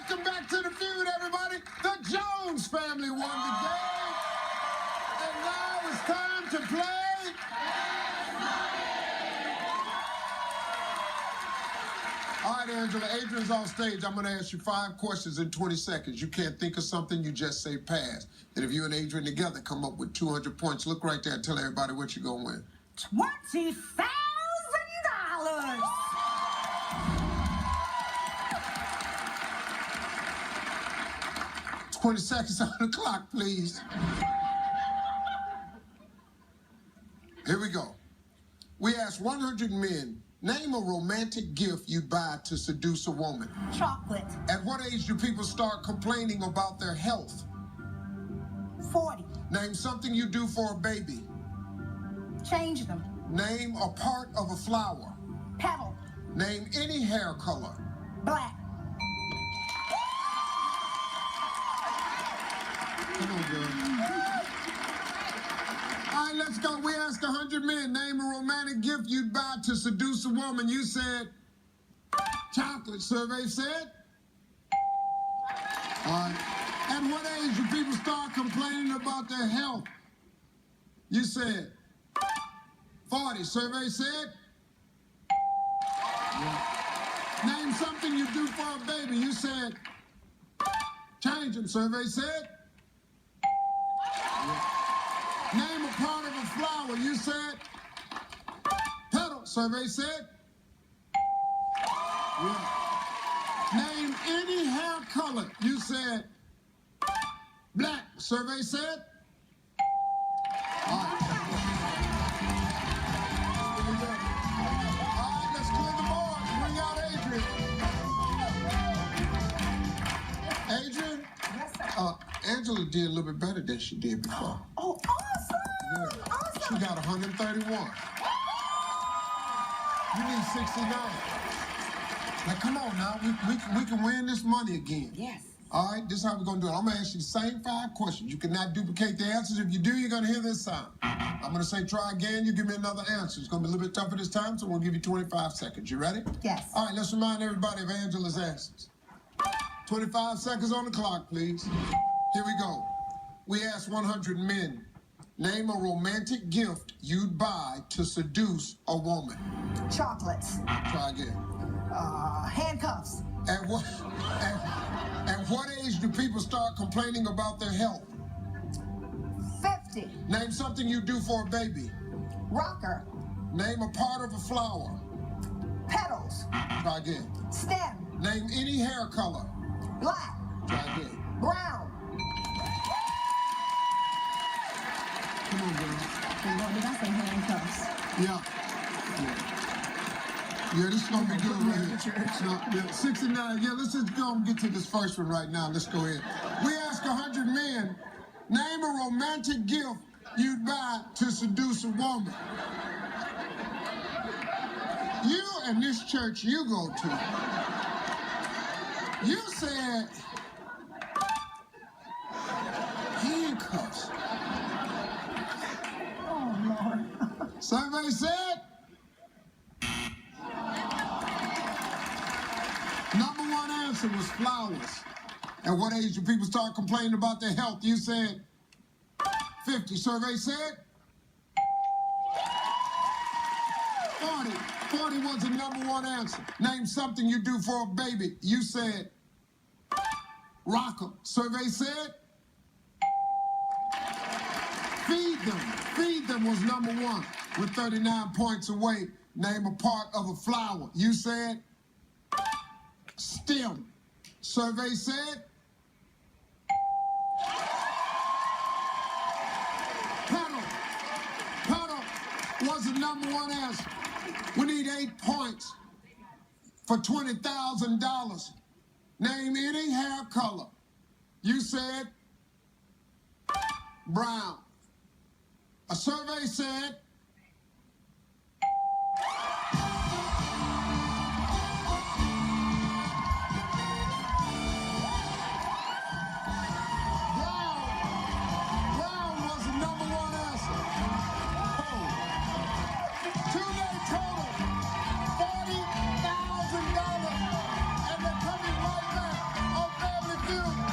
Welcome back to the feud, everybody. The Jones family won the game. And now it's time to play. All right, Angela, Adrian's on stage. I'm going to ask you 5 questions in 20 seconds. You can't think of something, you just say pass. And if you and Adrian together come up with 200 points, look right there and tell everybody what you're going to win. $20,000. 20 seconds on the clock, please. Here we go. We asked 100 men, name a romantic gift you'd buy to seduce a woman. Chocolate. At what age do people start complaining about their health? 40. Name something you do for a baby. Change them. Name a part of a flower. Petal. Name any hair color. Black. Come on, girl. All right, let's go. We asked 100 men, name a romantic gift you'd buy to seduce a woman. You said chocolate. Survey said? All right. At what age do people start complaining about their health? You said 40. Survey said? Yeah. Name something you do for a baby. You said change them. Survey said? Yeah. Name a part of a flower. You said petal. Survey said? Yeah. Name any hair color. You said black. Survey said? All right. All right, let's clear the board. Bring out Adrian. Adrian? Yes, sir. Angela did a little bit better than she did before. Oh, awesome! Yeah. Awesome! She got 131. You need 69. Now, come on now. We can win this money again. Yes. All right, this is how we're going to do it. I'm going to ask you the same 5 questions. You cannot duplicate the answers. If you do, you're going to hear this sound. I'm going to say try again. You give me another answer. It's going to be a little bit tougher this time, so we'll give you 25 seconds. You ready? Yes. All right, let's remind everybody of Angela's answers. 25 seconds on the clock, please. Here we go. We asked 100 men, name a romantic gift you'd buy to seduce a woman. Chocolates. Try again. Handcuffs. At what age do people start complaining about their health? 50. Name something you do for a baby. Rocker. Name a part of a flower. Petals. Try again. Stem. Name any hair color. Black. Try again. Brown. Come on, girl. What did I say? Handcuffs. Yeah. Yeah, this is going to be good right here. So, yeah, 69. Yeah, let's just go and get to this first one right now. Let's go ahead. We asked 100 men, name a romantic gift you'd buy to seduce a woman. You and this church you go to, you said handcuffs. Oh, Lord. Survey said number 1 answer was flowers. At what age do people start complaining about their health? You said 50. Survey said 40. 40 was the number 1 answer. Name something you do for a baby. You said rocker. Survey said feed them. Feed them was number 1 with 39 points away. Name a part of a flower. You said stem. Survey said petal. Petal was the number 1 answer. We need 8 points for $20,000. Name any hair color. You said brown. A survey said brown was the number 1 answer. Two-day total, $40,000. And they're coming right back on feel